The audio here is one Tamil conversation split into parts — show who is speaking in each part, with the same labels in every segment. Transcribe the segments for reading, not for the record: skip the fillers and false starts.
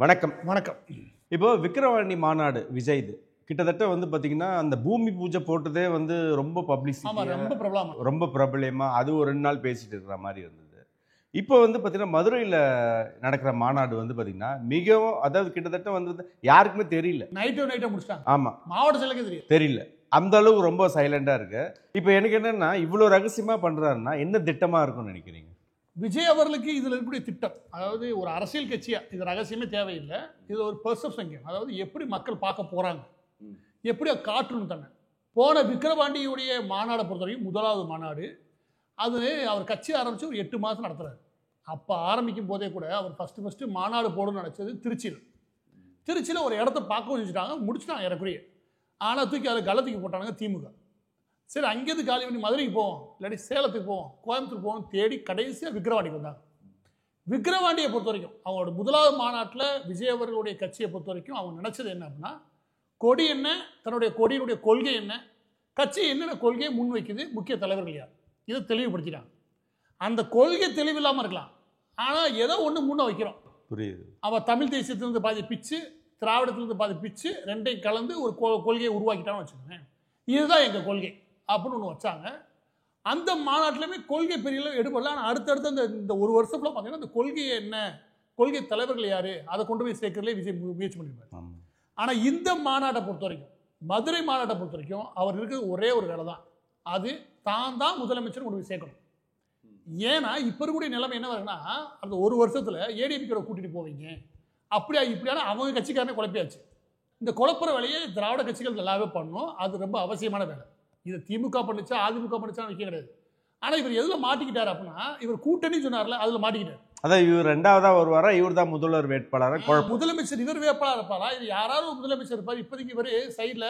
Speaker 1: வணக்கம்.
Speaker 2: வணக்கம்.
Speaker 1: இப்போ விக்கிரவாண்டி மாநாடு விஜய்து கிட்டத்தட்ட வந்து பார்த்தீங்கன்னா அந்த பூமி பூஜை போட்டதே வந்து ரொம்ப பப்ளிசிட்டி, ரொம்ப பிரபலமா அது ஒரு 2 நாள் பேசிட்டு இருக்கிற மாதிரி இருந்தது. இப்போ வந்து பார்த்தீங்கன்னா மதுரையில் நடக்கிற மாநாடு வந்து பார்த்தீங்கன்னா மிகவும், அதாவது கிட்டத்தட்ட வந்து யாருக்குமே தெரியல.
Speaker 2: நைட்டை முடிச்சிட்டாங்க.
Speaker 1: ஆமாம்,
Speaker 2: மாவட்ட செயலுக்கு
Speaker 1: தெரியல. அந்த அளவுக்கு ரொம்ப சைலண்டாக இருக்கு. இப்போ எனக்கு என்னன்னா இவ்வளோ ரகசியமாக பண்ணுறாருன்னா என்ன திட்டமாக இருக்கும்னு நினைக்கிறீங்க?
Speaker 2: விஜய் அவர்களுக்கு இதில் இருக்கக்கூடிய திட்டம், அதாவது ஒரு அரசியல் கட்சியா இது ரகசியமே தேவையில்லை. இது ஒரு பெர்செப்ஷன் கேம். அதாவது எப்படி மக்கள் பார்க்க போறாங்க, எப்படி காட்டணும் தன்னை. போன விக்கிரவாண்டியுடைய மாநாடை பொறுத்தவரைக்கும் முதலாவது மாநாடு அது அவர் கட்சி ஆரம்பித்து ஒரு 8 மாதம் நடத்துறாரு. அப்போ ஆரம்பிக்கும் போதே கூட அவர் ஃபஸ்ட்டு மாநாடு போடணும்னு நினச்சது திருச்சியில் ஒரு இடத்த பார்க்க வச்சுட்டாங்க, முடிச்சுட்டாங்க ஏறக்குறைய. ஆனால் தூக்கி அதை கள்ளத்துக்கு போட்டானுங்க திமுக. சரி, அங்கேருந்து காலி பண்ணி மதுரைக்கு போவோம், இல்லாட்டி சேலத்துக்கு போவோம், கோயம்புத்தூர் போவோம் தேடி கடைசியாக விக்கிரவாண்டிக்கு வந்தாங்க. விக்கிரவாண்டியை பொறுத்த வரைக்கும் அவங்களோட முதலாவது மாநாட்டில் விஜய் அவர்களுடைய கட்சியை பொறுத்த வரைக்கும் அவங்க நினச்சது என்ன அப்படின்னா, கொடி என்ன, தன்னுடைய கொடியினுடைய கொள்கை என்ன, கட்சி என்னென்ன கொள்கையை முன்வைக்குது, முக்கிய தலைவர்கள் யார், இதை தெளிவுபடுத்திட்டாங்க. அந்த கொள்கை தெளிவில்லாமல் இருக்கலாம், ஆனால் ஏதோ ஒன்று முன்ன வைக்கிறோம்.
Speaker 1: புரியுது.
Speaker 2: அவள் தமிழ் தேசியத்திலிருந்து பாதி பிச்சு, திராவிடத்திலிருந்து பாதி பிச்சு, ரெண்டையும் கலந்து ஒரு கொள்கையை உருவாக்கிட்டான்னு வச்சுக்கோங்க. இதுதான் எங்கள் கொள்கை அப்படின்னு ஒன்று வச்சாங்க. அந்த மாநாட்டிலுமே கொள்கை பெரிய எடுபடல. ஆனால் அடுத்தடுத்து இந்த ஒரு வருஷத்துல பார்த்தீங்கன்னா அந்த கொள்கை என்ன, கொள்கை தலைவர்கள் யார், அதை கொண்டு போய் சேர்க்கறதுலே விஜய் முயற்சி பண்ணியிருப்பார். ஆனால் இந்த மாநாட்டை பொறுத்த வரைக்கும், மதுரை மாநாட்டை பொறுத்த வரைக்கும் அவர் இருக்கிறது ஒரே ஒரு வேலை தான், அது தான் முதலமைச்சர் கொண்டு போய் சேர்க்கணும். ஏன்னா இப்போ இருக்கக்கூடிய நிலைமை என்ன வருதுன்னா, அந்த ஒரு வருஷத்தில் ஏடிஎம்கே கூட்டிகிட்டு போவீங்க அப்படியா இப்படியான அவங்க கட்சிக்காரனே குழப்பியாச்சு. இந்த குழப்புற வேலையை திராவிட கட்சிகள் நல்லாவே பண்ணணும், அது ரொம்ப அவசியமான வேலை. இதை திமுக பண்ணிச்சா அதிமுக பண்ணிச்சா வைக்க கிடையாது. ஆனால் இவர் எதில் மாட்டிக்கிட்டார் அப்படின்னா, இவர் கூட்டணி சொன்னார்ல அதில் மாட்டிக்கிட்டார்.
Speaker 1: அதான் இவர் 2ஆவதா வருவாரா, இவர் தான் முதல்வர் வேட்பாளராக?
Speaker 2: முதலமைச்சர் இவர் வேட்பாளர் இருப்பாரா, இது யாராவது முதலமைச்சர் இருப்பார். இப்போதைக்கு இவர் சைடில்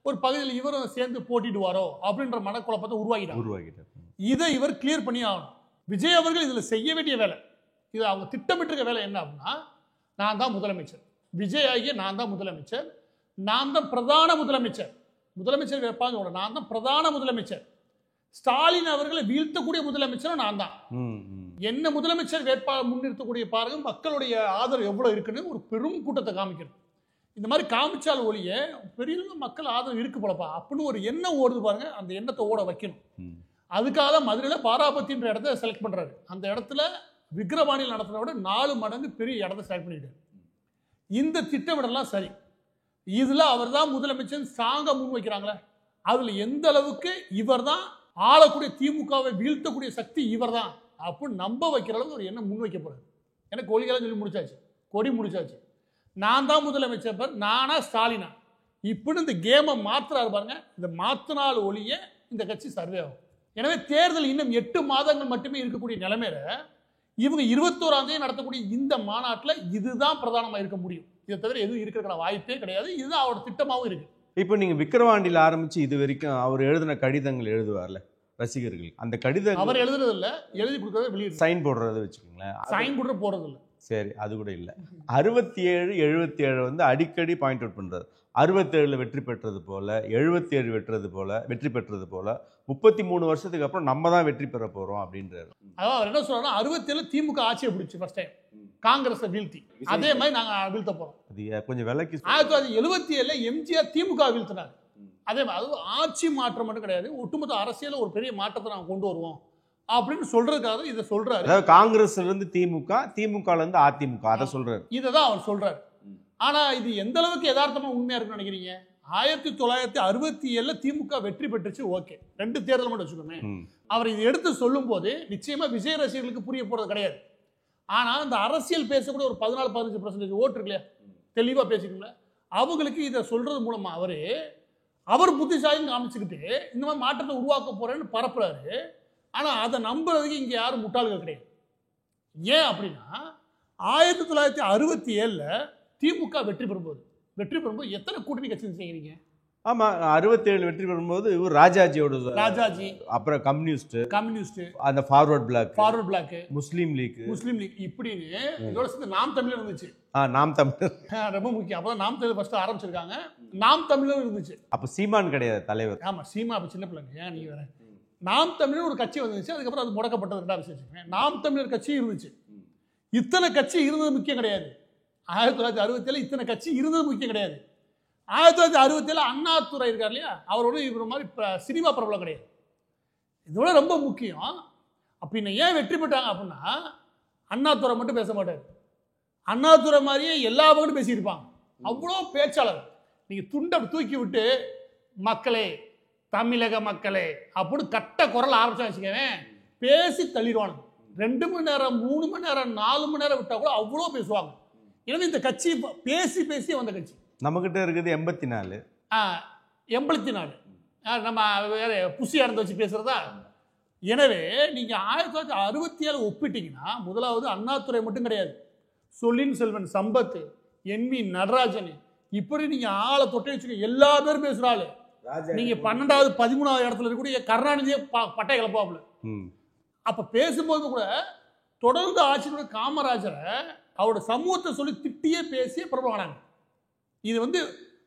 Speaker 2: ஒரு பகுதியில் இவரும் சேர்ந்து போட்டிடுவாரோ அப்படின்ற மனக்குழப்பத்தை உருவாக்கிட்டார். இதை இவர் கிளியர் பண்ணி ஆகணும். விஜய் அவர்கள் இதில் செய்ய வேண்டிய வேலை, இது அவங்க திட்டமிட்டிருக்க வேலை என்ன அப்படின்னா, நான் தான் முதலமைச்சர், விஜய் ஆகிய நான் தான் முதலமைச்சர், நான் தான் பிரதான முதலமைச்சர், முதலமைச்சர் வேட்பாளர் நான் தான் பிரதான முதலமைச்சர், ஸ்டாலின் அவர்களை வீழ்த்தக்கூடிய முதலமைச்சரும் நான் தான். என்ன முதலமைச்சர் வேட்பாளர் முன்னிறுத்தக்கூடிய பாருங்க, மக்களுடைய ஆதரவு எவ்வளவு இருக்குன்னு ஒரு பெரும் கூட்டத்தை காமிக்கிறது. இந்த மாதிரி காமிச்சால் ஒழிய பெரிய மக்கள் ஆதரவு இருக்கு போலப்பா அப்படின்னு ஒரு எண்ணம் ஓடுது பாருங்க. அந்த எண்ணத்தை ஓட வைக்கணும். அதுக்காக தான் மதுரையில் பாராபத்தின்ற இடத்த செலக்ட் பண்றாரு. அந்த இடத்துல விக்கிரவாண்டியில் நடத்துறத விட 4 மடங்கு பெரிய இடத்த செலக்ட் பண்ணிட்டாரு. இந்த திட்டமிடலாம் சரி, இதுல அவர் தான் முதலமைச்சர் சாங்க முன் வைக்கிறாங்களே, அதுல எந்த அளவுக்கு இவர் தான் ஆளக்கூடிய திமுகவை வீழ்த்தக்கூடிய சக்தி இவர் தான் அப்படின்னு நம்ப வைக்கிற அளவுக்கு ஒரு எண்ணம் முன் வைக்க போறாரு. எனக்கு கொள்கையெல்லாம் சொல்லி முடிச்சாச்சு, கொடி முடிச்சாச்சு, நான் தான் முதலமைச்சர், நானா ஸ்டாலினா இப்படின்னு இந்த கேமை மாத்துறாரு பாருங்க. இந்த மாத்தினால் ஒழிய இந்த கட்சி சர்வே ஆகும். எனவே தேர்தல் இன்னும் 8 மாதங்கள் மட்டுமே இருக்கக்கூடிய நிலைமையில இவங்க 21ஆம் தேதி நடத்தக்கூடிய இந்த மாநாட்டில் இதுதான் பிரதானமாக இருக்க முடியும். இதை தவிர எதுவும் இருக்கிற வாய்ப்பே கிடையாது. இதுதான் அவரோட திட்டமாகவும் இருக்கு.
Speaker 1: இப்போ நீங்க விக்கிரவாண்டியில் ஆரம்பிச்சு இது வரைக்கும் அவர் எழுதின கடிதங்கள் எழுதுவார்ல ரசிகர்கள், அந்த கடிதம் அவர்
Speaker 2: எழுதுறது இல்ல, எழுதி கொடுக்கறத வெளியே
Speaker 1: சைன் போடுறத வச்சுக்கோங்களேன்.
Speaker 2: சைன் கூட போடுறது இல்லை.
Speaker 1: சரி, அது கூட இல்லை. 67 77 வந்து அடிக்கடி பாயிண்ட் அவுட் பண்றாரு. 67 வெற்றி பெற்றது போல, 77 வெற்றி பெற்றது போல 33 வருஷத்துக்கு அப்புறம் நம்ம தான் வெற்றி பெற போறோம் அப்படின்றாரு.
Speaker 2: அதாவது அவர் என்ன சொல்றாருன்னா, 67 திமுக ஆட்சியை பிடிச்சி ஃபர்ஸ்ட் டைம் காங்கிரஸை வீழ்த்தி, அதே மாதிரி நாங்க வீழ்த்த போறோம்.
Speaker 1: அது கொஞ்சம் விலைக்கு
Speaker 2: 1977 எம்ஜிஆர் திமுக வீழ்த்தினார். அதே மாதிரி அது ஆட்சி மாற்றம் மட்டும் கிடையாது, ஒட்டுமொத்த அரசியல ஒரு பெரிய மாற்றத்தை நாங்கள் கொண்டு வருவோம் அப்படின்னு சொல்றதுக்காக இதை சொல்றாரு.
Speaker 1: அதாவது காங்கிரஸ்ல இருந்து திமுக, திமுகல இருந்து அதிமுக, அதை சொல்றாரு.
Speaker 2: இதை தான் அவர் சொல்றாரு. ஆனா இது எந்த அளவுக்கு யதார்த்தமா உண்மையா இருக்குன்னு நினைக்கிறீங்க? 1967 திமுக வெற்றி பெற்றுச்சு, ஓகே, 2 தேர்தல் மட்டும் வச்சுக்கோங்க. அவர் இதை எடுத்து சொல்லும் போது நிச்சயமா விஜய் ரசிகர்களுக்கு புரிய போறது கிடையாது. ஆனா இந்த அரசியல் பேசக்கூடிய ஒரு 14-15% ஓட்டு இருக்கு இல்லையா, தெளிவா பேசிக்கல, அவங்களுக்கு இதை சொல்றது மூலமா அவர் புத்திசாலின்னு காமிச்சுக்கிட்டு இந்த மாதிரி மாற்றத்தை உருவாக்க போறேன்னு பரப்புறாரு. ஆனா அதை நம்புறதுக்கு இங்க யாரும் முட்டாள்கள் கிடையாது. ஏன் அப்படின்னா 1967 திமுக வெற்றி பெறும்போது எத்தனை கூட்டணி கட்சி செய்கிறீங்க?
Speaker 1: ஆமா, 67 வெற்றி பெறும்போது இவர் ராஜாஜி, அப்புறம் கம்யூனிஸ்ட், அந்த ஃபார்வர்ட் பிளாக், முஸ்லீம் லீக் இப்படின்னு இதோட சேர்ந்து நாம் தமிழர் இருந்துச்சு. நாம் தமிழர்
Speaker 2: ரொம்ப முக்கியம். அப்பதான் நாம் தமிழர் ஃபர்ஸ்ட் ஆரம்பிச்சிருக்காங்க. நாம் தமிழர் இருந்துச்சு.
Speaker 1: அப்ப சீமான் கிடையாது தலைவர்.
Speaker 2: ஆமா, சீமா அப்ப சின்ன பிள்ளைங்க. ஏன் நீங்க வேற? நாம் தமிழர் ஒரு கட்சி வந்துச்சு, அதுக்கப்புறம் அது முடக்கப்பட்டது. 2வது விஷயம், நாம் தமிழர் கட்சி இருந்துச்சு. இத்தனை கட்சி இருந்தது முக்கியம் கிடையாது. 1967 இத்தனை கட்சி இருந்தது முக்கியம் கிடையாது. 1967 அண்ணாதுரை இருக்கார் இல்லையா, அவரோட இவர் மாதிரி சினிமா பிரபலம் கிடையாது. இதோட ரொம்ப முக்கியம். அப்ப இன்னும் ஏன் வெற்றி பெற்றாங்க அப்படின்னா, அண்ணாதுரை மட்டும் பேச மாட்டார். அண்ணாதுரை மாதிரியே எல்லா பக்கமும் பேசியிருப்பாங்க. அவ்வளோ பேச்சாளர். நீங்க துண்டை தூக்கி விட்டு மக்களே, தமிழக மக்களே அப்படின்னு கட்ட குரல் ஆரம்பிச்சா வச்சுக்கவேன், பேசி தள்ளிடுவாங்க. 2 மணி நேரம் 3 மணி நேரம் 4 மணி நேரம் விட்டா கூட அவ்வளோ பேசுவாங்க. எனவே இந்த கட்சி பேசி பேசி வந்த கட்சி.
Speaker 1: நம்மகிட்ட இருக்குது 84.
Speaker 2: 84 நம்ம வேற புசியா இருந்து வச்சு பேசுறதா. எனவே நீங்க 1967 ஒப்பிட்டீங்கன்னா, முதலாவது அண்ணாதுரை மட்டும் கிடையாது, சொல்லின் செல்வன் சம்பத், NV நடராஜன், இப்படி நீங்க ஆளை தொட்டை வச்சுக்க எல்லா பேரும் பேசுறாள். நீங்க 12வது 13வது இடத்துல இருக்கக்கூடிய கருணாநிதியை பட்டை கிளப்பாப்புல. அப்ப பேசும்போது கூட தொடர்ந்து ஆட்சியோட காமராஜரை அவரோட சமூகத்தை சொல்லி திட்டியே பேசியே பிரபலமானாங்க. இது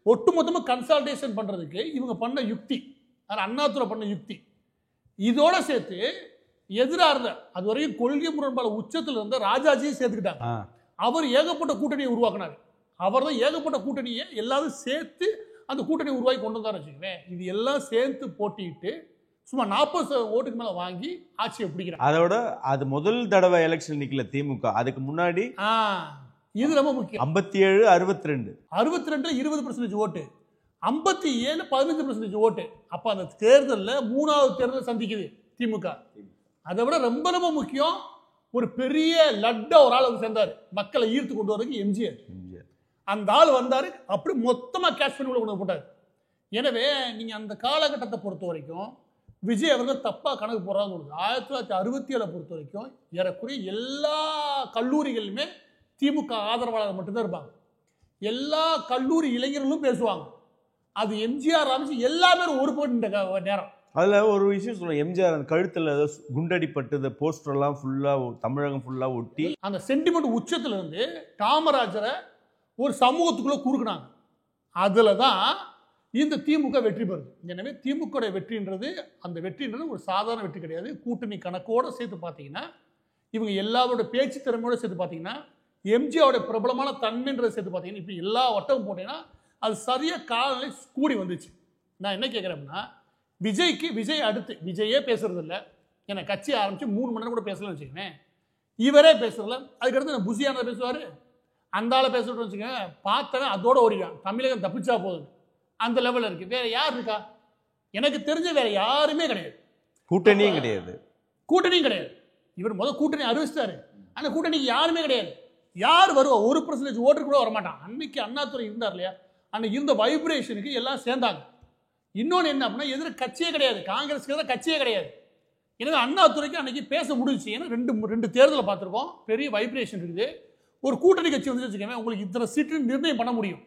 Speaker 2: ஒட்டுமொத்தமாக கன்சால்டேஷன் பண்றதுக்கு இவங்க பண்ண யுக்தி, அண்ணாதுரை பண்ண யுக்தி. இதோட சேர்த்து எதிராக இருந்த அது வரைக்கும் கொள்கை முரண்பாடு உச்சத்தில் இருந்த ராஜாஜியை சேர்த்துக்கிட்டாங்க. அவர் ஏகப்பட்ட கூட்டணியை உருவாக்கினார். அவர் தான் ஏகப்பட்ட கூட்டணியை எல்லாரும் சேர்த்து அந்த கூட்டணி உருவாக்கி கொண்டு வந்தார் வச்சுக்கோங்க. இது எல்லாம் சேர்த்து போட்டிட்டு சும்மா 40 ஓட்டுக்கு மேல வாங்கி ஆட்சியை பிடிக்கிறாங்க.
Speaker 1: அதோட அது முதல் தடவை எலெக்ஷன் நிக்கல திமுக. அதுக்கு முன்னாடி
Speaker 2: இது ரொம்ப முக்கியம்.
Speaker 1: 57 62
Speaker 2: 62 20% ஓட்டு, 57 15% ஓட்டு. அப்ப அந்த தேர்தலில் 3வது தேர்தல் சந்திக்குது திமுக. அதை விட ரொம்ப ரொம்ப முக்கியம், ஒரு பெரிய லட்ட ஒரு ஆள் சேர்ந்தார் மக்களை ஈர்த்து கொண்டு வரதுக்கு, எம்ஜிஆர். அந்த ஆள் வந்தாரு, அப்படி மொத்தமா கேஷ் பண்ணி கொண்டு போட்டார். எனவே நீங்க அந்த காலகட்டத்தை பொறுத்த வரைக்கும் விஜய் அவர்கள் தப்பா கணக்கு போடுறாங்க. 1967 பொறுத்த வரைக்கும் ஏறக்குறைய எல்லா கல்லூரிகளிலுமே திமுக ஆதரவாளர் மட்டும்தான் இருப்பாங்க. எல்லா கல்லூரி இளைஞர்களும் பேசுவாங்க. அது எம்ஜிஆர் ஆரம்பிச்சு எல்லா பேரும் ஒரு போட்டு நேரம்.
Speaker 1: அதுல ஒரு விஷயம் சொல்லுவேன், எம்ஜிஆர் அந்த கழுத்துல குண்டடிப்பட்டு போஸ்டர் எல்லாம் ஃபுல்லா தமிழகம் ஃபுல்லா ஒட்டி
Speaker 2: அந்த சென்டிமெண்ட் உச்சத்துல இருந்து காமராஜரை ஒரு சமூகத்துக்குள்ள குறுக்குனாங்க. அதுல தான் இந்த திமுக வெற்றி பெறுது. எனவே திமுக வெற்றின்றது, அந்த வெற்றின்றது ஒரு சாதாரண வெற்றி கிடையாது. கூட்டணி கணக்கோட சேர்த்து பார்த்தீங்கன்னா, இவங்க எல்லாரோட பேச்சு திறமையோட சேர்த்து பார்த்தீங்கன்னா, எம்ஜிஆரோட பிரபலமான தன்மைன்றதை சேர்த்து பார்த்தீங்கன்னா, இப்போ எல்லா வட்டமும் போட்டீங்கன்னா அது சரியா காலநிலை கூடி வந்துச்சு. நான் என்ன கேட்குறேன்னா, விஜய் அடுத்து விஜயே பேசுறது இல்லை. ஏன்னா கட்சி ஆரம்பிச்சு 3 மணி நேரம் கூட பேசலன்னு வச்சுக்கோங்க. இவரே பேசுறதில்ல. அதுக்கடுத்து நான் புசியான பேசுவார், அந்த ஆளை பேசுறோம்னு வச்சுக்கோங்க, பார்த்தவன் அதோட ஓடிடுவான். தமிழகம் தப்பிச்சா போகுது, அந்த லெவலில் இருக்கு. வேற யார் இருக்கா? எனக்கு தெரிஞ்ச வேற யாருமே கிடையாது.
Speaker 1: கூட்டணியும் கிடையாது.
Speaker 2: இவர் முதல் கூட்டணி அறிவிச்சிட்டாரு, அந்த கூட்டணிக்கு யாருமே கிடையாது. யார் வருவா? 1% ஓட்டு கூட வரமாட்டான். அன்னைக்கு அண்ணாதுரை இருந்தார் இல்லையா, அன்னைக்கு இருந்த வைப்ரேஷனுக்கு எல்லாம் சேர்ந்தாங்க. இன்னொன்று என்ன அப்படின்னா, எதிர கட்சியே கிடையாது, காங்கிரஸ்க்கு எதிராக கட்சியே கிடையாது. எனவே அண்ணாதுரைக்கு அன்னைக்கு பேச முடிஞ்சிச்சு. ஏன்னா ரெண்டு தேர்தலை பார்த்துருக்கோம், பெரிய வைப்ரேஷன் இருக்குது. ஒரு கூட்டணி கட்சி வந்து வச்சுக்கோங்க, உங்களுக்கு இத்தனை சீட்டு நிர்ணயம் பண்ண முடியும்.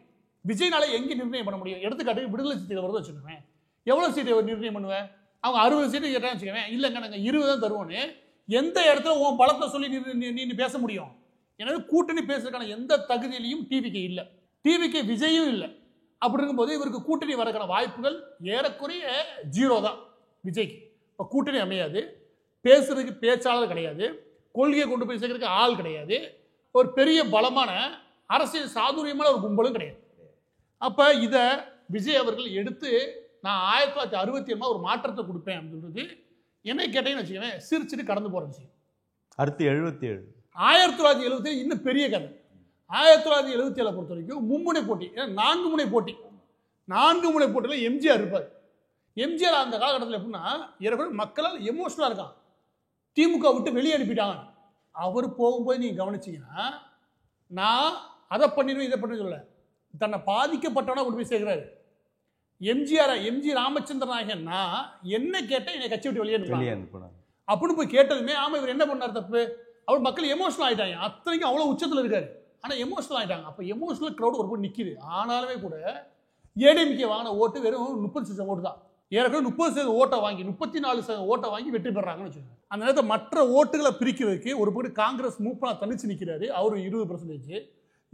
Speaker 2: விஜய்னால எங்கே நிர்ணயம் பண்ண முடியும்? எடுத்துக்காட்டுக்கு விடுதலை சிறுத்தைகள் வருது வச்சுக்கோங்க, எவ்வளோ சீட்டை நிர்ணயம் பண்ணுவேன்? அவங்க 60 சீட்டு கேட்டான்னு வச்சுக்கோங்க, இல்லைங்க நாங்கள் 20 தான் தருவோன்னு எந்த இடத்துல உன் பலத்தை சொல்லி நீ பேச முடியும்? எனவே கூட்டணி பேசுறதுக்கான எந்த தகுதியிலையும் டிவிக்கு இல்லை, டிவிக்கு விஜயும் இல்லை. அப்படி இருக்கும்போது இவருக்கு கூட்டணி வரக்கான வாய்ப்புகள் ஏறக்குறைய 0 தான் விஜய்க்கு. இப்போ கூட்டணி அமையாது, பேசுறதுக்கு பேச்சாளர் கிடையாது, கொள்கையை கொண்டு போய் சேர்க்கறதுக்கு ஆள் கிடையாது, ஒரு பெரிய பலமான அரசியல் சாதுரியமான ஒரு கும்பலும் கிடையாது. அப்ப இதை விஜய் அவர்கள் எடுத்து நான் 1967 ஒரு மாற்றத்தை கொடுப்பேன் அப்படின்னு சொல்றது என்ன கேட்டீங்கன்னு வச்சுக்கவேன், சிரிச்சுட்டு கடந்து போற விஷயம்.
Speaker 1: அடுத்து 77
Speaker 2: 1977 இன்னும் பெரிய கதை. 1977 பொறுத்த வரைக்கும் மும்முனை போட்டி, 4 முனை போட்டி. 4 முனை போட்டியில் எம்ஜிஆர் இருப்பார். எம்ஜிஆர் அந்த காலகட்டத்தில் எப்படின்னா, ஏற்கனவே மக்களால் எமோஷனலாக இருக்கான், திமுக விட்டு வெளியே அனுப்பிட்டாங்க. அவர் போகும்போது நீங்க கவனிச்சீங்கன்னா, நான் அதை பண்ணிடுவேன் இதை பண்ணி சொல்ல, தன்னை பாதிக்கப்பட்டவனா கொண்டு போய் சேர்க்கிறாரு. எம்ஜி ராமச்சந்திர நாயகன் நான் என்ன கேட்டேன், என்னை கட்சி விட்டு வெளியே அனுப்பினாங்க அப்படின்னு போய் கேட்டதுமே, ஆமா இவர் என்ன பண்ணார் தப்பு, அவர் மக்கள் எமோஷனல் ஆயிட்டாங்க. அத்தனைக்கும் அவ்வளவு உச்சத்தில் இருக்காரு, ஆனால் எமோஷனல் ஆயிட்டாங்க. அப்போ எமோஷனல் க்ரௌட் ஒரு போய் நிற்கிது. ஆனாலுமே கூட ஏடிஎம்கே வாங்கின ஓட்டு வெறும் 30% ஓட்டு தான். ஏற்கனவே 30% ஓட்டை வாங்கி 34% ஓட்டை வாங்கி வெற்றி பெறாங்கன்னு வச்சுக்கோங்க. அந்த நேரத்தில் மற்ற ஓட்டுகளை பிரிக்கிறதுக்கு ஒரு பக்கத்து காங்கிரஸ் மூப்பனா தனிச்சு நிற்கிறாரு, அவர் 20%.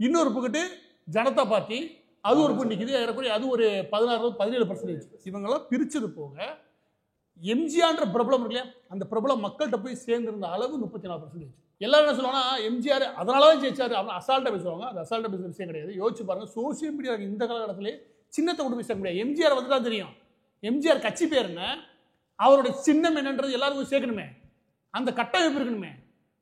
Speaker 2: இன்னொரு பக்கத்து ஜனதா பார்ட்டி அது ஒரு பக்கம் நிற்குது, ஏறக்குறைய அது ஒரு 16-17%. இவங்கெல்லாம் பிரிச்சது போக எம்ஜிஆர்ன்ற பிரபலம் இல்லையா, அந்த பிரபலம் மக்கள்கிட்ட போய் சேர்ந்திருந்த அளவு 34%. எல்லாரும் என்ன சொல்லுவாங்கன்னா எம்ஜிஆர் அதனாலதான் ஜெயிச்சாரு அப்படின்னு அசால்ட்டா பேசுவாங்க. அது அசால்ட்டா பேசுற விஷயம் கிடையாது. யோசிச்சு பாருங்க, சோசியல் மீடியா இந்த காலகட்டத்திலே சின்னத்தை கொண்டு பேச முடியாது. எம்ஜிஆர் வந்துட்டா தெரியும். எம்ஜிஆர் கட்சி பேர் என்ன, அவருடைய சின்னம் என்னன்றது எல்லாருக்கும் சேர்க்கணுமே, அந்த கட்டமைப்பு இருக்கணுமே.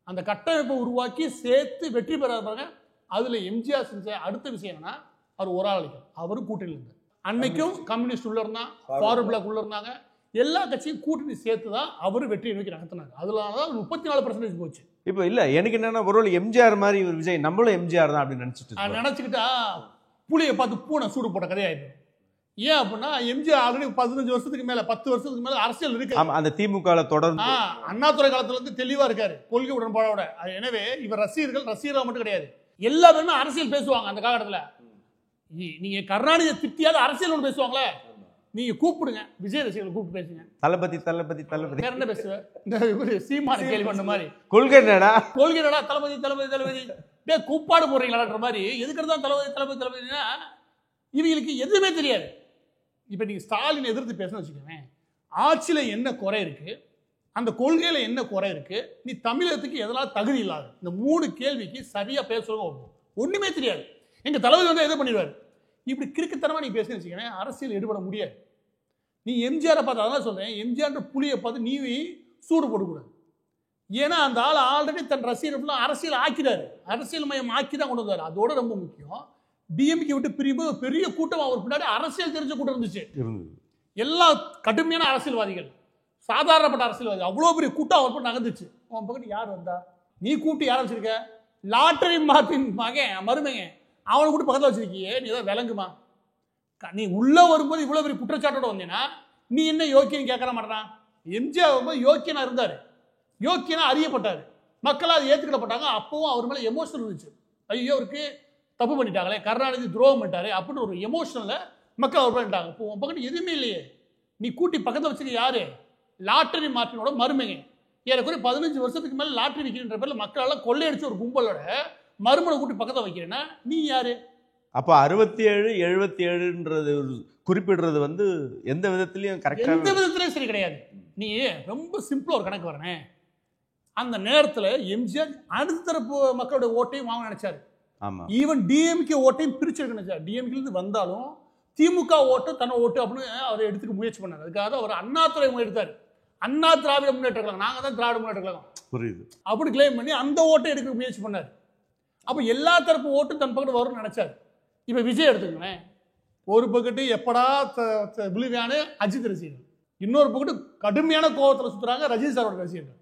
Speaker 2: அந்த கட்டமைப்பை உருவாக்கி சேர்த்து வெற்றி பெறாத பாருங்க. அதுல எம்ஜிஆர் செஞ்ச அடுத்த விஷயம் என்னன்னா, அவர் ஒரு ஆள் அளிக்கும். அவரும் கூட்டணியில் இருந்தார். அன்னைக்கும் கம்யூனிஸ்ட் உள்ள இருந்தான், ஃபார்வர்ட் பிளாக் உள்ள இருந்தாங்க. எல்லா கட்சியும் கூட்டணி சேர்த்து தான் அவர் வெற்றியை நோக்கி நகர்த்தினாங்க. அதுலதான் 34% போச்சு.
Speaker 1: இப்போ இல்ல எனக்கு என்னன்னா, ஒருவேளை எம்ஜிஆர் மாதிரி ஒரு விஜய் நம்மளும் எம்ஜிஆர் தான் அப்படின்னு
Speaker 2: நினைச்சுக்கிட்டா புளியை பார்த்து பூனை சூடு போட்ட கதையாயிடும். ஏன் அப்படின்னா எம்ஜிஆர் ஆல்ரெடி 15 வருஷத்துக்கு மேல 10 வருஷத்துக்கு மேல அரசியல் இருக்கு.
Speaker 1: அந்த திமுக தொடர்ந்து
Speaker 2: அண்ணாதுரை காலத்துல இருந்து தெளிவா இருக்காரு, கொள்கை உடன்பாடோட. எனவே இவர் ரசிகர்கள் மட்டும் கிடையாது, எல்லா பேருமே அரசியல் பேசுவாங்க. அந்த காலகட்டத்தில் நீங்க கருணாநிதியை திட்டியாவது அரசியல் பேசுவாங்களே, நீங்க கூப்பிடுங்க, விஜய் ரசிகர்கள் கூப்பிட்டு பேசுங்க.
Speaker 1: தளபதி தளபதி தளபதி
Speaker 2: என்ன பேசுவேன், இந்த சீமான கேள்வி பண்ண மாதிரி
Speaker 1: கொள்கை என்னடா
Speaker 2: தளபதி தளபதி தளபதி டே கூப்பாடு போடுறீங்களான்ற மாதிரி. எதுக்கு தான் தளபதி தளபதி தளபதினா இவங்களுக்கு எதுவுமே தெரியாது. இப்ப நீங்க ஸ்டாலின் எதிர்த்து பேசணும்னு வச்சுக்கோங்க, ஆட்சியில என்ன குறை இருக்கு, அந்த கொள்கையில என்ன குறை இருக்கு, நீ தமிழகத்துக்கு எதெல்லாம் தகுதி இல்லாது, இந்த 3 கேள்விக்கு சரியா பேசுறோம். ஒண்ணுமே தெரியாது. எங்க தளபதி வந்து எதை பண்ணிடுவாரு. இப்படி கிறுக்குத்தனமா நீ பேசுன்னு வச்சுக்கோங்க, அரசியல் ஈடுபட முடியாது. நீ எம்ஜிஆரை பார்த்து அதான் சொல்றேன், எம்ஜிஆர் புலியை பார்த்து நீ சூடு போடக்கூடாது. ஏன்னா அந்த ஆள் ஆல்ரெடி தன் ரசிகர்கள் அரசியல் ஆக்கிறாரு, அரசியல் மயம் ஆக்கி தான் கொண்டு வந்தாரு. அதோட ரொம்ப முக்கியம், டிஎம்கே விட்டு பிரிவு பெரிய கூட்டம் அவர் பின்னாடி அரசியல் தெரிஞ்ச கூட்டம் இருந்துச்சு. எல்லா கடுமையான அரசியல்வாதிகள், சாதாரணப்பட்ட அரசியல்வாதி, அவ்வளோ பெரிய கூட்டம் அவர் நகர்ந்துச்சு. உன் பக்கத்து யார் வந்தா, நீ கூட்டி யார் வச்சிருக்க, லாட்டரி மார்ட்டின் மகன் மருமகன் அவனை கூட்டி பக்கத்தில் வச்சிருக்கியே, நீ ஏதாவது விளங்குமா? நீ உள்ள வரும்போது இவ்வளவு பெரிய குற்றச்சாட்டோட வந்தீங்கன்னா நீ என்ன யோக்கியன்னு கேட்கற மாட்டான். எம்ஜிஆர் வரும்போது யோக்கியனா இருந்தாரு, யோக்கியனா அறியப்பட்டாரு, மக்கள் அதை ஏற்றுக்கிடப்பட்டாங்க. அப்பவும் அவர் மேல எமோஷனல் இருந்துச்சு. ஐயோ அவருக்கு தப்பு பண்ணிட்டாங்களே, கருணாநிதி துரோகம் பண்ணிட்டாரு அப்படின்னு ஒரு எமோஷனல்ல மக்கள் அவர் பண்ணிட்டாங்க. இப்போ உன் பக்கத்து எதுவுமே இல்லையே, நீ கூட்டி பக்கத்தில் வச்சுக்க யாரு, லாட்டரி மார்ட்டினோட மருமகன். ஏறக்குறைய 15 வருஷத்துக்கு மேல லாட்டரி விற்கின்ற பேர்ல மக்கள் கொள்ளையடிச்ச ஒரு கும்பலோட மருமனை கூட்டி பக்கத்தை வைக்கிறேன்னா நீ யாரு?
Speaker 1: அப்ப 67 77ன்றது குறிப்பிடுறது வந்து எந்த விதத்திலையும் கரெக்டா,
Speaker 2: எந்த விதத்திலையும் சரி கிடையாது. நீ ரொம்ப சிம்பிளா ஒரு கணக்கு வரேன். அந்த நேரத்துல எம்ஜிஆர் அடுத்த தரப்பு மக்களோட ஓட்டையும் வாங்க நினைச்சாரு.
Speaker 1: ஆமா,
Speaker 2: ஈவன் டிஎம்கே ஓட்டையும் பிரிச்சு நினைச்சாரு. டிஎம்கே இருந்து வந்தாலும் திமுக ஓட்டு தன்னை ஓட்டு அப்படின்னு அவர் எடுத்துக்க முயற்சி பண்ணாரு. அதுக்காக அவர் அண்ணாதுரை எடுத்தாரு. அண்ணா திராவிட முன்னேற்ற கழகம், நாங்க தான் திராவிட முன்னேற்ற கழகம்
Speaker 1: புரியுது
Speaker 2: அப்படி கிளைம் பண்ணி அந்த ஓட்டை எடுக்க முயற்சி பண்ணாரு. அப்ப எல்லா தரப்பு ஓட்டு தன் பக்கத்து வரும்னு நினைச்சாரு. இப்ப விஜய் எடுத்துக்கங்களேன், ஒரு பக்கத்து எப்படா விழுவியான அஜித் ரசிகர்கள், இன்னொரு பக்கத்து கடுமையான கோபத்தில் சுத்துறாங்க ரஜினி சாரோட ரசிகர்கள்,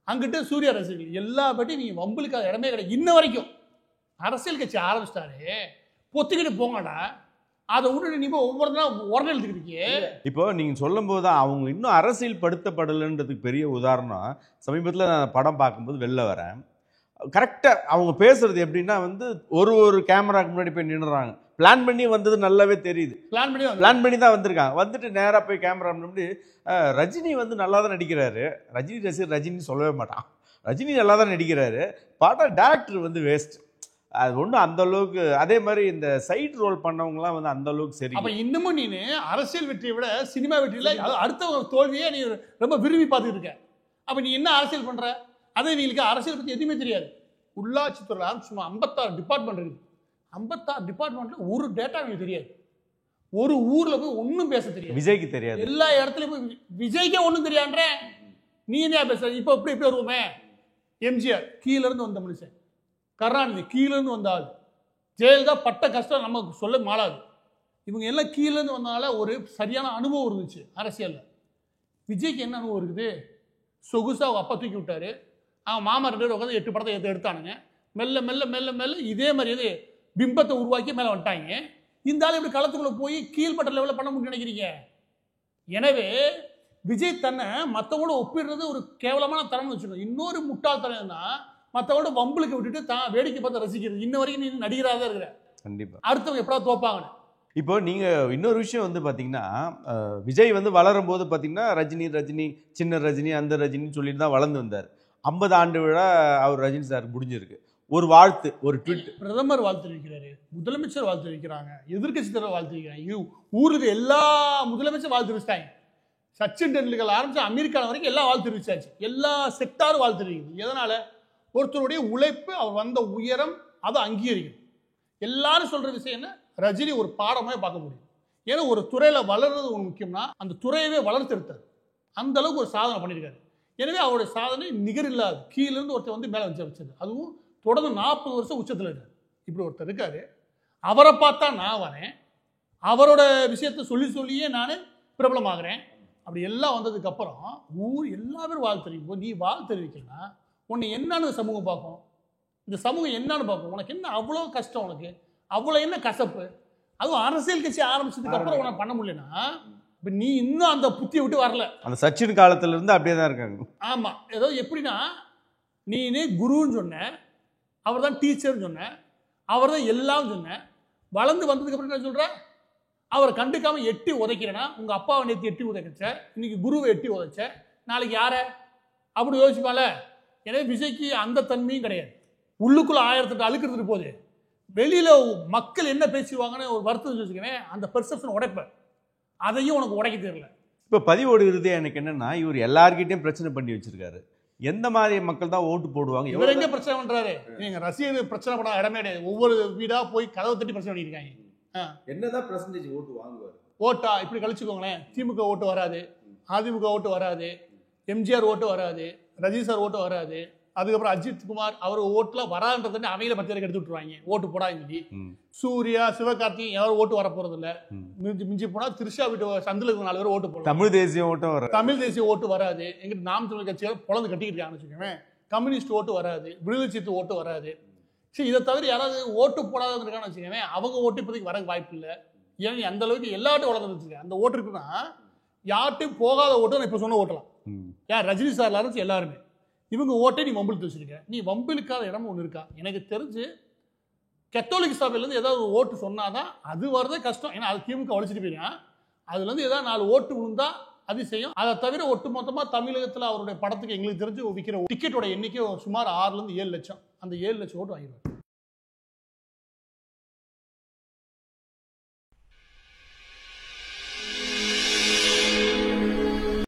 Speaker 2: அங்கிட்டு சூர்யா ரசிகர்கள், எல்லா பற்றியும் நீங்க வம்புலுக்கு இடமே கிடையாது. இன்ன வரைக்கும் அரசியல் கட்சி ஆரம்பிச்சிட்டாரு, பொத்துக்கிட்டு போங்கடா, அதை விட்டு நீ ஒவ்வொரு நாள் உடனே எழுதுக்கிட்டீங்க.
Speaker 1: இப்போ நீங்க சொல்லும் போது அவங்க இன்னும் அரசியல் படுத்தப்படலைன்றதுக்கு பெரிய உதாரணம், சமீபத்தில் நான் படம் பார்க்கும்போது வெளில வரேன், கரெக்டாக அவங்க பேசுறது எப்படின்னா வந்து ஒரு கேமராக்கு முன்னாடி போய் நின்றுறாங்க. பிளான் பண்ணி வந்தது நல்லாவே தெரியுது, பிளான் பண்ணி தான் வந்திருக்காங்க. வந்துட்டு நேராக போய் கேமரா முன்னாடி ரஜினி வந்து நல்லா தான் நடிக்கிறாரு, ரஜினி ரசிகர் ரஜினி சொல்லவே மாட்டான், ரஜினி நல்லா தான் நடிக்கிறாரு, படம் டேரக்டர் வந்து வேஸ்ட், அது ஒன்றும் அந்த அளவுக்கு. அதே மாதிரி இந்த சைட் ரோல் பண்ணவங்கலாம் வந்து அந்த அளவுக்கு சரி.
Speaker 2: அப்போ இன்னமும் நீ அரசியல் வெற்றியை விட சினிமா வெற்றியில் அடுத்த தோல்வியே நீ ரொம்ப விரும்பி பார்த்துட்டு இருக்க. அப்போ நீ என்ன அரசியல் பண்ற? அதே நீங்களுக்கு அரசியல் பற்றி எதுவுமே தெரியாது. உள்ளாட்சித்துறை சும்மா 56 டிபார்ட்மெண்ட் இருக்கு. 56 டிபார்ட்மெண்ட்ல ஒரு டேட்டா எனக்கு தெரியாது. ஒரு ஊர்ல போய் ஒன்றும் பேச தெரியாது.
Speaker 1: விஜய்க்கு தெரியாது.
Speaker 2: எல்லா இடத்துலையும் போய் விஜய்க்கே ஒன்றும் தெரியான்ற நீ என்ன பேச? இப்போ எப்படி வருவோமே, எம்ஜிஆர் கீழே இருந்து வந்த மனுஷன், கருணாநிதி கீழே இருந்து வந்த ஆள், ஜெயலலிதா பட்ட கஷ்டம் நமக்கு சொல்ல மாளாது. இவங்க எல்லாம் கீழே இருந்து வந்தனால ஒரு சரியான அனுபவம் இருந்துச்சு அரசியல்ல. விஜய்க்கு என்ன அனுபவம் இருக்குது? சொகுசா அவங்க அப்பா தூக்கி விட்டாரு, அவன் மாமா 2 பேரும் உட்காந்து 8 படத்தை எடுத்தானுங்க. மெல்ல மெல்ல மெல்ல மெல்ல இதே மாதிரி பிம்பத்தை உருவாக்கி மேலே வந்துட்டாங்க. இந்த ஆள் இப்படி களத்துக்குள்ள போய் கீழ்பட்ட லெவலில் பண்ண முடியும் நினைக்கிறீங்க? எனவே விஜய் தன்னை மற்றவங்களோட ஒப்பிடுறது ஒரு கேவலமான தரம்னு வச்சுக்கணும். இன்னொரு முட்டாள்தனம் தான் மற்றவங்களோட வம்புலுக்கு விட்டுட்டு தான் வேடிக்கை பார்த்து ரசிக்கிறது. இன்ன வரைக்கும் நீ நடிகராக தான் இருக்கிற, கண்டிப்பா அடுத்தவங்க எப்படா தோப்பாங்க.
Speaker 1: இப்போ நீங்க இன்னொரு விஷயம் வந்து பாத்தீங்கன்னா, விஜய் வந்து வளரும் போது பாத்தீங்கன்னா ரஜினி சின்ன ரஜினி அந்த ரஜினின்னு சொல்லிட்டு தான் வளர்ந்து வந்தார். 50 ஆண்டு விழா அவர் ரஜினி சார் முடிஞ்சிருக்கு. ஒரு வாழ்த்து, ஒரு ட்வீட்,
Speaker 2: பிரதமர் வாழ்த்து இருக்கிறாரு, முதலமைச்சர் வாழ்த்து இருக்கிறாங்க, எதிர்கட்சி தலைவர் வாழ்த்து இருக்கிறாங்க, ஊருக்கு எல்லா முதலமைச்சர் வாழ்த்து வச்சிட்டாங்க. சச்சின் டெண்டுல்கர் ஆரம்பிச்சு அமெரிக்கா வரைக்கும் எல்லாம் வாழ்த்து வச்சாச்சு. எல்லா செக்டாரும் வாழ்த்து இருக்குது. எதனால? ஒருத்தருடைய உழைப்பு, அவர் வந்த உயரம், அதை அங்கீகரிக்கணும். எல்லாரும் சொல்ற விஷயம் என்ன, ரஜினி ஒரு பாடமே பார்க்க முடியும். ஏன்னா ஒரு துறையில வளர்றது ஒரு முக்கியம்னா அந்த துறையவே வளர்த்தெடுத்தார். அந்த அளவுக்கு ஒரு சாதனை பண்ணியிருக்காரு. எனவே அவருடைய சாதனை நிகரில்லாது. கீழிருந்து ஒருத்தர் வந்து மேலே வச்சது, அதுவும் தொடர்ந்து 40 வருஷம் உச்சத்தில் இருக்காரு. இப்படி ஒருத்தர் இருக்காரு. அவரை பார்த்தா நான் வரேன், அவரோட விஷயத்த சொல்லி சொல்லியே நான் பிரபலமாகிறேன். அப்படி எல்லாம் வந்ததுக்கு அப்புறம் ஊர் எல்லா பேரும் வாழ் தெரிவிக்கும். நீ வாழ் தெரிவிக்கலன்னா உன்னை என்னன்னு சமூகம் பார்க்கும், இந்த சமூகம் என்னன்னு பார்க்கும். உனக்கு என்ன அவ்வளோ கஷ்டம், உனக்கு அவ்வளோ என்ன கசப்பு. அதுவும் அரசியல் கட்சி ஆரம்பிச்சதுக்கு அப்புறம் உனக்கு பண்ண முடியலன்னா இப்போ நீ இன்னும் அந்த புத்தியை விட்டு வரல.
Speaker 1: அந்த சச்சின் காலத்துல இருந்து அப்படியே தான் இருக்காங்க.
Speaker 2: ஆமா, ஏதோ எப்படின்னா நீ குருன்னு சொன்ன, அவர் தான் டீச்சர்னு சொன்ன, அவர் தான் எல்லாம் சொன்ன. வளர்ந்து வந்ததுக்கு அப்புறம் என்ன சொல்ற, அவரை கண்டுக்காம எட்டி உதைக்கிறேன்னா, உங்க அப்பாவை நேற்று எட்டி உதைச்ச, இன்னைக்கு குருவை எட்டி உதைச்ச, நாளைக்கு யார அப்படி யோசிப்பால. எனவே விஜய்க்கு அந்த தன்மையும் கிடையாது. உள்ளுக்குள்ள 1008 அழுக்கிறது போது வெளியில மக்கள் என்ன பேசுவாங்கன்னு ஒரு வருத்தம் வச்சுக்கவேன், அந்த பெர்செப்ஷன் உடைப்ப. அதையும் உனக்கு உடைக்க தெரியல.
Speaker 1: இப்போ பதிவோடு இறுதியாக எனக்கு என்னன்னா, இவர் எல்லார்கிட்டையும் பிரச்சனை பண்ணி வச்சிருக்காரு. எந்த மாதிரி மக்கள் தான் ஓட்டு போடுவாங்க?
Speaker 2: இவர் எங்க பிரச்சனை பண்றாரு? நீங்க ரசிகர் பிரச்சனை பண்ண இடமே கிடையாது. ஒவ்வொரு வீடா போய் கதவை தட்டி பிரச்சனை பண்ணிருக்காங்க.
Speaker 1: என்னதான் பெர்சன்டேஜ் ஓட்டு வாங்குவார்?
Speaker 2: ஓட்டா இப்படி கழிச்சுக்கோங்களேன். திமுக ஓட்டு வராது, அதிமுக ஓட்டு வராது, எம்ஜிஆர் ஓட்டு வராது, ரஜினி சார் ஓட்டு வராது, அதுக்கப்புறம் அஜித் குமார் அவர் ஓட்டுல வராதுன்றதுன்னு அவங்கள பத்திரிக்கை எடுத்து விட்டுருவாங்க, ஓட்டு போடாது சொல்லி. சூர்யா, சிவகார்த்திகேயன் யாரும் ஓட்டு வர போறது இல்ல. மிஞ்சி போனா திருஷா வீட்டு சந்தில இருக்கிற 4 பேர் ஓட்டு போடுறாங்க.
Speaker 1: தமிழ் தேசிய ஓட்டும் வராது.
Speaker 2: தமிழ் தேசிய ஓட்டு வராது. எங்கிட்ட நாம் தமிழ் கட்சியால் பொழந்து கட்டிக்கிட்டு இருக்காங்கன்னு வச்சுக்கோங்க. கம்யூனிஸ்ட் ஓட்டு வராது, விடுதலை சிறுத்தை ஓட்டு வராது. சரி, இதை தவிர யாராவது ஓட்டு போடாதவங்க இருக்கான்னு வச்சுக்கோங்க, அவங்க ஓட்டு இப்போதைக்கு வர வாய்ப்பு இல்லை. ஏன்னா அந்த அளவுக்கு எல்லாட்டும் வளர்ந்து வச்சுருக்கேன். அந்த ஓட்டு இருக்குன்னா யார்ட்டும் போகாத ஓட்டு நான் இப்போ சொன்ன ஓட்டலாம். ஏன் ரஜினி சார்ல ஆரம்பிச்சு எல்லாருமே இவங்க ஓட்டை நீ வம்பிழுத்து வச்சிருக்க. நீ வம்பிழுக்காத இடம் ஒன்று இருக்கா? எனக்கு தெரிஞ்சு கத்தோலிக் சபையிலேருந்து ஏதாவது ஓட்டு சொன்னாதான் அது வரதே கஷ்டம். ஏன்னா அது திமுக ஒழிச்சிட்டு போயிருக்கான். அதுலேருந்து ஏதாவது 4 ஓட்டு விழுந்தா அதிசயம். அதை தவிர ஒட்டுமொத்தமாக தமிழகத்தில் அவருடைய படத்துக்கு எங்களுக்கு தெரிஞ்சு விற்கிற டிக்கெட்டோட எண்ணிக்கை சுமார் 6 to 7 லட்சம். அந்த 7 லட்சம் ஓட்டு வாங்கிடுவார்.